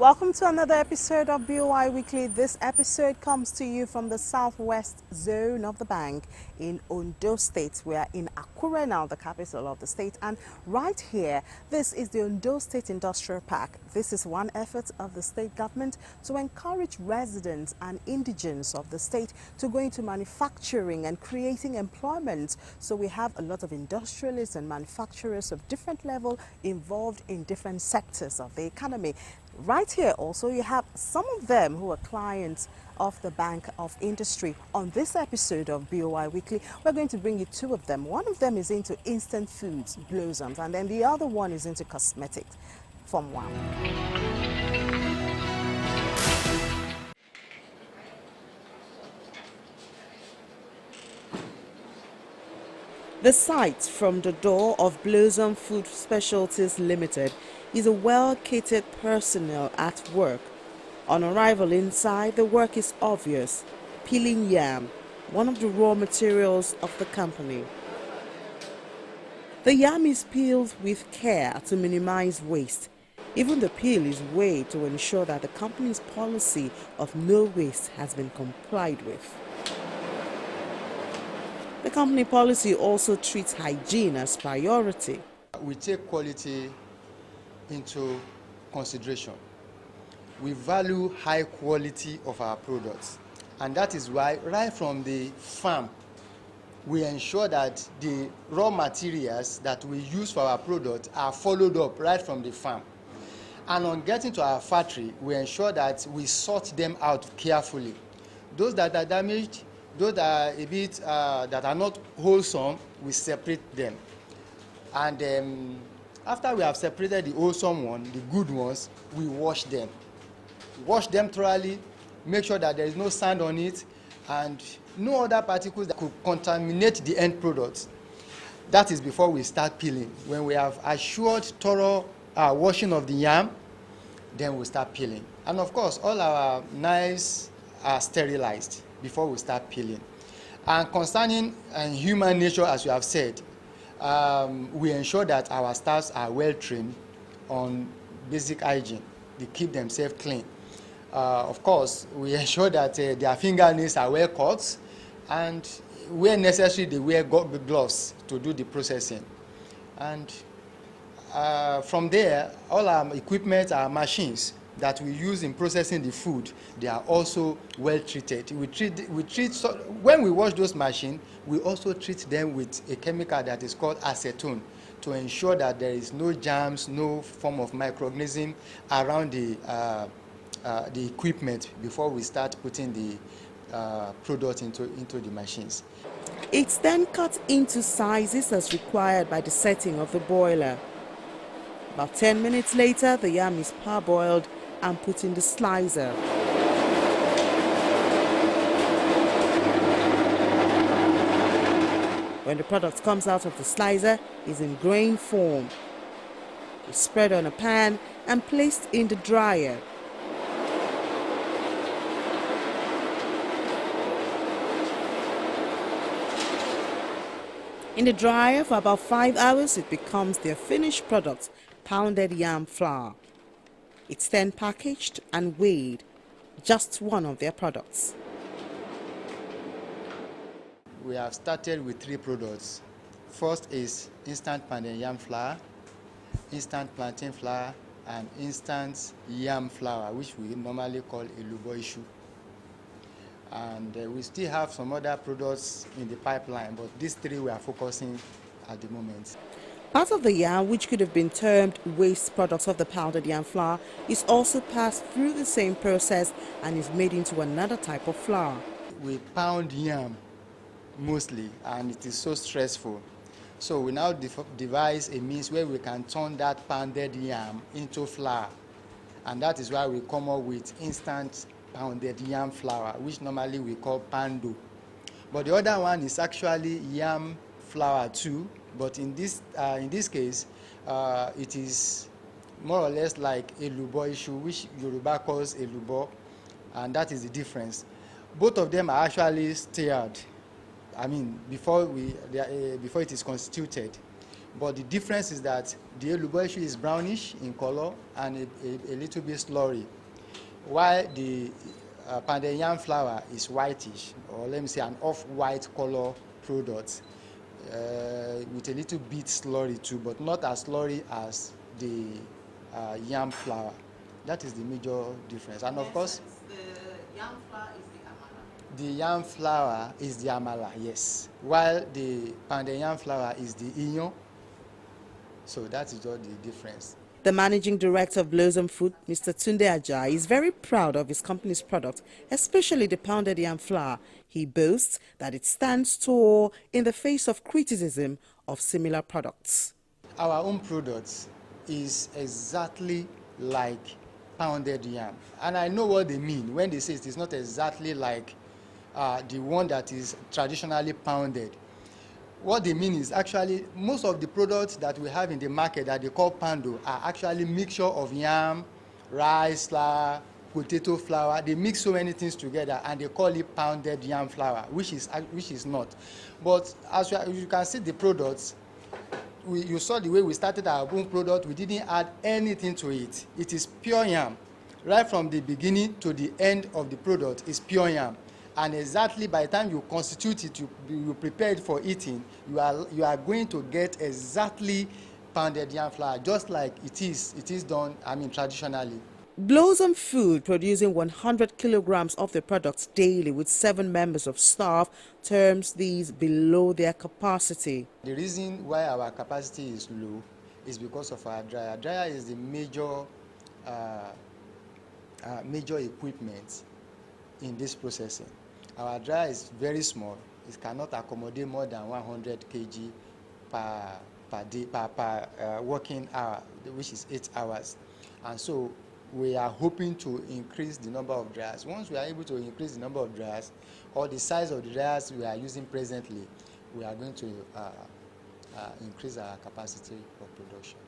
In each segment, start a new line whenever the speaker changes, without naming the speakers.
Welcome to another episode of BOI Weekly. This episode comes to you from the southwest zone of the bank in Ondo State. We are in Akure now, the capital of the state. And right here, this is the Ondo State Industrial Park. This is one effort of the state government to encourage residents and indigents of the state to go into manufacturing and creating employment. So we have a lot of industrialists and manufacturers of different level involved in different sectors of the economy. Right here also you have some of them who are clients of the Bank of Industry. On this episode of BOI Weekly, we're going to bring you two of them. One of them is into instant foods, blossoms, and then the other one is into cosmetics. From one. The site from the door of Blossom Food Specialties Limited is a well-catered personnel at work. On arrival inside, the work is obvious: peeling yam, one of the raw materials of the company. The yam is peeled with care to minimize waste. Even the peel is weighed to ensure that the company's policy of no waste has been complied with. The company policy also treats hygiene as priority.
We take quality into consideration. We value high quality of our products, and that is why right from the farm we ensure that the raw materials that we use for our product are followed up right from the farm. And on getting to our factory, we ensure that we sort them out carefully. Those that are damaged, those that are a bit that are not wholesome, we separate them. And after we have separated the wholesome one, the good ones, we wash them. Wash them thoroughly, make sure that there is no sand on it and no other particles that could contaminate the end product. That is before we start peeling. When we have assured thorough washing of the yam, then we start peeling. And of course, all our knives are sterilized before we start peeling. And concerning human nature, as you have said, we ensure that our staffs are well trained on basic hygiene. They keep themselves clean. Of course, we ensure that their fingernails are well cut, and where necessary, they wear gloves to do the processing. And from there, all our equipment, our machines that we use in processing the food, they are also well treated. When we wash those machines, we also treat them with a chemical that is called acetone to ensure that there is no germs, no form of microorganism around the equipment before we start putting the product into the machines.
It's then cut into sizes as required by the setting of the boiler. About 10 minutes later, the yam is parboiled and put in the slicer. When the product comes out of the slicer, it's in grain form. It's spread on a pan and placed in the dryer. In the dryer for about 5 hours, it becomes their finished product, pounded yam flour. It's then packaged and weighed, just one of their products.
We have started with 3 products. First is instant pounded yam flour, instant plantain flour, and instant yam flour, which we normally call elubo. And we still have some other products in the pipeline, but these 3 we are focusing at the moment.
Part of the yam, which could have been termed waste products of the pounded yam flour, is also passed through the same process and is made into another type of flour.
We pound yam mostly, and it is so stressful. So we now devise a means where we can turn that pounded yam into flour. And that is why we come up with instant pounded yam flour, which normally we call pando. But the other one is actually yam flour too, but in this case, it is more or less like elubo, which Yoruba calls elubo, and that is the difference. Both of them are actually stirred. I mean, before it is constituted. But the difference is that the eluboishi is brownish in color and a little bit slurry, while the pounded yam flour is whitish, or let me say an off-white color product, with a little bit slurry too, but not as slurry as the yam flour. That is the major difference. And of course,
the yam flour is the amala.
the yam flour is the amala, yes, while the pounded yam flour is the iyon. So that is all the difference.
The managing director of Blossom Food, Mr. Tunde Ajayi, is very proud of his company's product, especially the pounded yam flour. He boasts that it stands tall in the face of criticism of similar products.
Our own product is exactly like pounded yam, and I know what they mean when they say it is not exactly like the one that is traditionally pounded. What they mean is actually most of the products that we have in the market that they call pando are actually mixture of yam, rice flour, potato flour. They mix so many things together and they call it pounded yam flour, which is not. But as you can see the products, you saw the way we started our own product. We didn't add anything to it. It is pure yam. Right from the beginning to the end of the product is pure yam. And exactly by the time you constitute it, you prepare it for eating, you are going to get exactly pounded yam flour, just like it is done, traditionally.
Blossom Food, producing 100 kilograms of the products daily with 7 members of staff, terms these below their capacity.
The reason why our capacity is low is because of our dryer. Dryer is the major equipment in this processing. Our dryer is very small. It cannot accommodate more than 100 kg per day, per working hour, which is 8 hours. And so we are hoping to increase the number of dryers. Once we are able to increase the number of dryers, or the size of the dryers we are using presently, we are going to increase our capacity of production.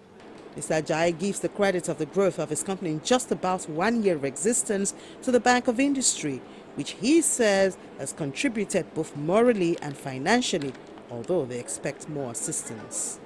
Mr. Ajayi gives the credit of the growth of his company in just about 1 year of existence to the Bank of Industry, which he says has contributed both morally and financially, although they expect more assistance.